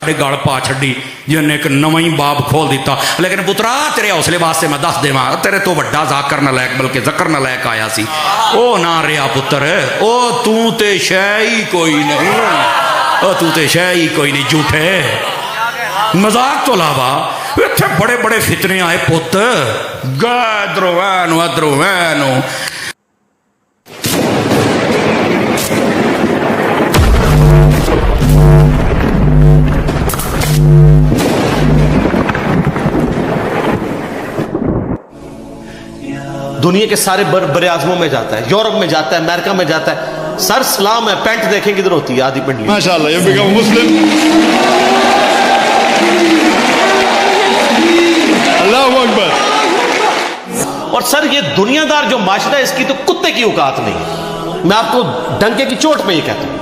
गल पा छी जिन्हें एक नवा ही बाब खोल दिता। लेकिन पुत्रा तेरे हौसले वास्ते मैं दस देव तेरे तो वड्डा जाकर नलैक बल्कि जकर नलैक आया सी ओ ना रहा पुत्र ओ तू ते शै ही कोई नहीं ओ तू ते शै ही कोई नहीं झूठे। मजाक तो अलावा इतने बड़े बड़े फितने आए पुत इधरों वैनो इधरों वैनो। दुनिया के सारे बड़े आजमों में जाता है, यूरोप में जाता है, अमेरिका में जाता है, सर सलाम है, पैंट देखें किधर होती है, आधी पिंडली। माशाअल्लाह, you become Muslim. अल्लाहु अकबर। और सर ये दुनियादार जो माशरा है इसकी तो कुत्ते की औकात नहीं है। मैं आपको डंके की चोट पे ये कहता हूं।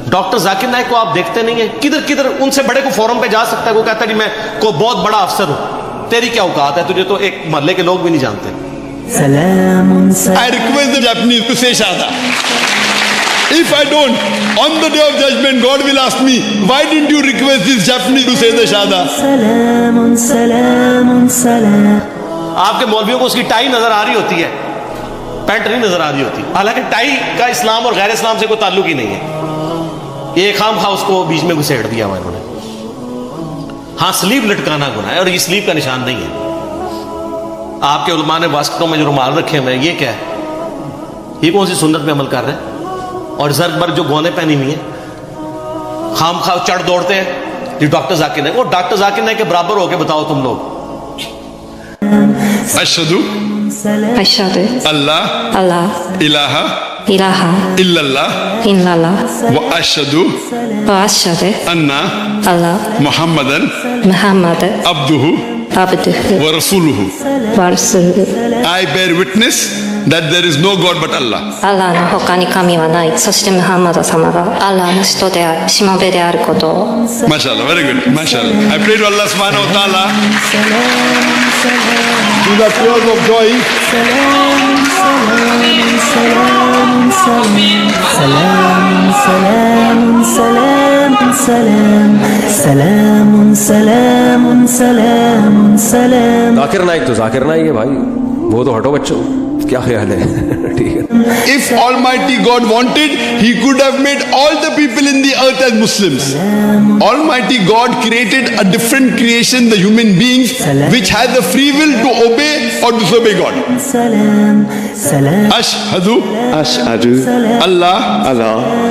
डॉक्टर जाकिर नाइक को आप देखते नहीं है, किधर किधर उनसे बड़े को फोरम पे जा सकता है, वो कहता है कि मैं को बहुत बड़ा अफसर हूं। तेरी क्या औकात है, तुझे तो एक मोहल्ले के लोग भी नहीं जानते। I request the Japanese to say Shada. If I don't, on the day of judgment, God will ask me, why didn't you request this Japanese to say the Shada? आपके मौलवियों को उसकी टाई नजर आ रही होती है, पैंट नहीं नजर आ रही होती। हालांकि टाई का इस्लाम और गैर इस्लाम से कोई ताल्लुक ही नहीं है। ये खाम खा उसको बीच में घुसेड़ दिया हुआ इन्होंने। हाँ, स्लीव लटकाना गुनाह है और ये स्लीव का निशान नहीं है। आपके उलमा ने वास्कों में जो रुमाल रखे हुए हैं, ये क्या है? ये कौन सी सुन्नत में अमल कर रहे हैं? और जर्ग बर्ग जो गोने पहनी हुई है, खाम खा चढ़ दौड़ते हैं। ये डॉक्टर जाकिर नाइक, वो डॉक्टर जाकिर नाइक के बराबर होके बताओ तुम लोग। अशहदु अल्लाह अल्लाह इलाहा इलाहा इल्लल्लाह इल्लल्लाह व अशहदु अन्ना अल्लाह मुहम्मदन मुहम्मद अब्दुहु अब्दुहु व रसूलुहु। व रसूलुहु। I bear witness that there is no God but Allah. アラーの他に神はない。そしてムハンマド様がアラーの人である、しもべであることを。 MashaAllah, very good. MashaAllah. I pray to Allah subhanahu wa ta'ala through the tears of joy Zakir Naik तो जाकिर नाइक है भाई, वो तो हटो बच्चों, क्या ख्याल है? ठीक है। If Almighty God wanted, He could have made all the people in the earth as Muslims. Almighty God created a different creation, the human beings, which has the free will to obey or disobey God. Ashhadu Allah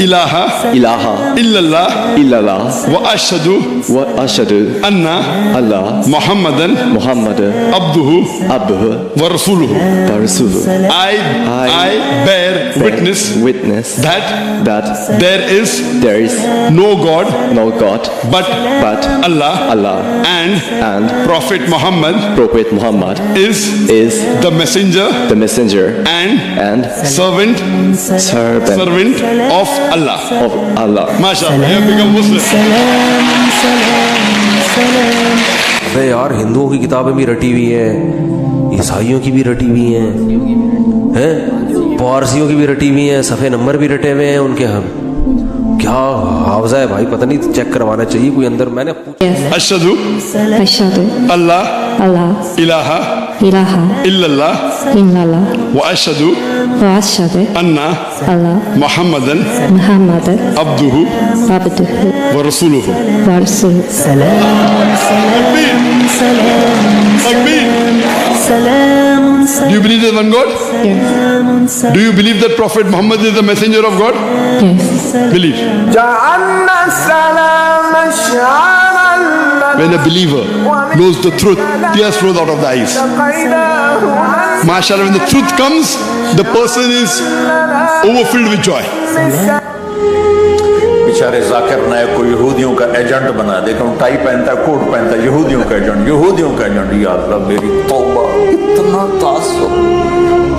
ilaha illallah wa ashhadu anna Muhammadan abduhu wa rasuluhu. I bear witness that there is no God but Allah and Prophet Muhammad is the messenger and servant of Allah. MashaAllah, you have become Muslim. अरे यार, हिंदुओं की किताबें भी रटी हुई हैं, ईसाइयों की भी रटी हुई हैं, पारसियों की भी रटी हुई हैं, सफ़े नंबर भी रटे हुए हैं उनके। हम क्या हावजा है भाई, पता नहीं, चेक करवाना चाहिए कोई अंदर। मैंने अशहदु अल्लाह इलाहा इल्लल्लाह व अशहदु अन्ना मुहम्मदन अब्दुहु व रसूलुहु। Do you believe there's one God? Yes. Do you believe that Prophet Muhammad is the messenger of God? Yes. Believe. When a believer knows the truth, tears flow out of the eyes. MashaAllah, when the truth comes, the person is overfilled with joy. बेचारे जाकिर नाइक को यहूदियों का agent बना दे, tie पहनता है, coat पहनता है, यहूदियों का एजेंट। या अल्लाह मेरी तौबा, इतना तासुब,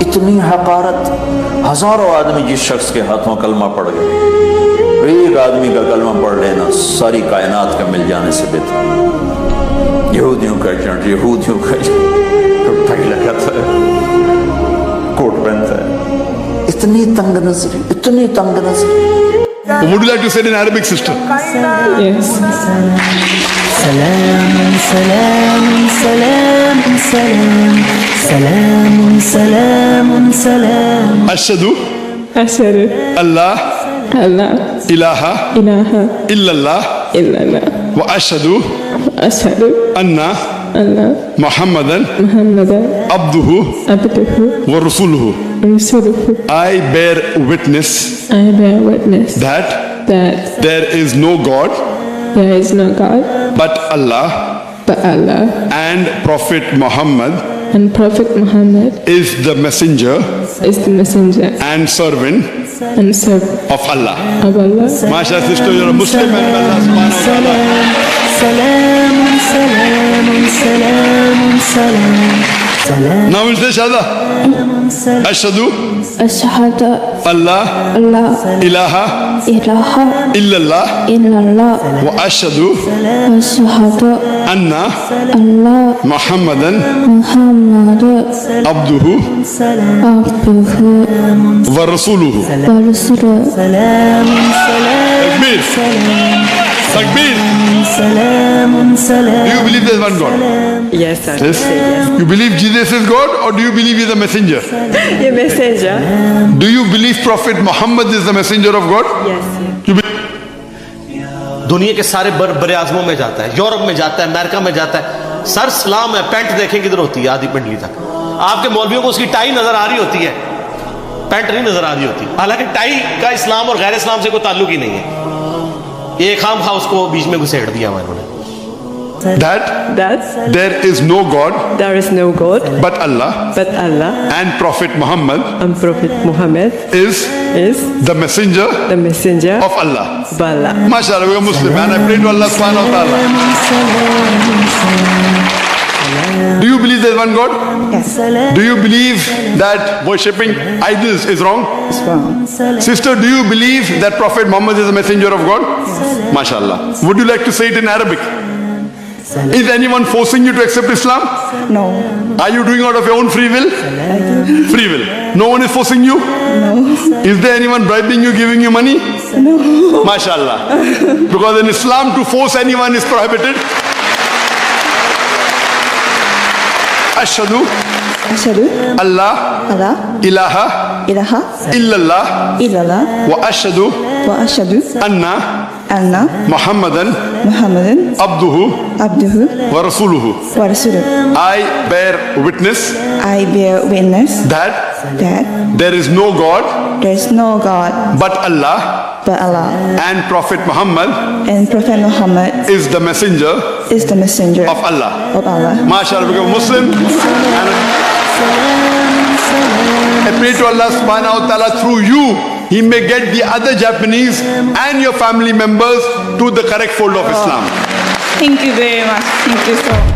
इतनी हकारत। हजारों आदमी जिस शख्स के हाथों कलमा पड़ गए, एक आदमी का कलमा पढ़ लेना सारी कायनात का मिल जाने से बेहतर। यहूदियों का एजेंट टाई लगाता है, कोट पहनता है, इतनी तंग नजरी। Would you like to say it in Arabic, sister? Yes. سلام سلام سلام سلام سلام سلام سلام Ashhadu أشهد Allah أن لا ilaha إله illallah إلا الله wa ashhadu أشهد anna أن Muhammadan محمدا abduhu عبده wa rasuluhu. ورسوله. I bear witness I bear witness that that there is no God there is no God but Allah, but Allah, and Prophet Muhammad and Prophet Muhammad is the messenger is the messenger and servant and servant of Allah. of Allah. Mashallah, sister, you're a Muslim and Allah subhanahu wa ta'ala. سلام سلام سلام سلام سلام Now we'll say Shahada. Ashhadu أشهد Allah أن لا ilaha إله illallah إلا الله wa ashhadu وأشهد anna أن لا Muhammadan محمد abduhu عبده wa rasuluhu. ورسوله. سلام Takbir. Takbir. سلام Do سلام you believe there's one God? Yes, sir. Yes. You believe Jesus is God or do you believe he's a messenger? Your messenger. Do you believe Prophet Muhammad is the messenger of God? Yes. You believe? दुनिया के सारे बड़े आजमों में जाता है, Europe में जाता है, अमेरिका में जाता है। सर सलाम है, पैंट देखें किधर होती है, आधी पिंडली तक। आपके मौलवियों को उसकी टाई नजर आ रही होती है, पैंट नहीं नजर आ रही होती। हालांकि टाई का इस्लाम और गैर इस्लाम से कोई ताल्लुक ही नहीं है। ये खाम खा उसको बीच में घुसेड़ दिया हुआ इन्होंने। That That there is no God there is no God but Allah, but Allah, and Prophet Muhammad and Prophet Muhammad is is the messenger the messenger of Allah. of Allah. MashaAllah, we are Muslim and I pray to Allah subhanahu wa ta'ala. Do you believe there's one God? Yes. Do you believe that worshipping idols is wrong? Sister, do you believe that Prophet Muhammad is a messenger of God? MashaAllah. Would you like to say it in Arabic? Is anyone forcing you to accept Islam? No. Are you doing out of your own free will? Free will. No one is forcing you? No. Is there anyone bribing you, giving you money? No. MashaAllah. Because in Islam to force anyone is prohibited. Ashhadu أشهد Allah أن لا ilaha إله illallah إلا الله wa ashhadu وأشهد anna أن Muhammadan محمدا abduhu عبده wa rasuluhu. ورسوله. I bear witness I bear witness that that there is no God there is no God but Allah, but Allah, and Prophet Muhammad and Prophet Muhammad is the messenger is the messenger of Allah. of Allah. MashaAllah, become Muslim. And I pray to Allah subhanahu wa ta'ala through you, He may get the other Japanese and your family members to the correct fold of Islam. Thank you very much. Thank you so much.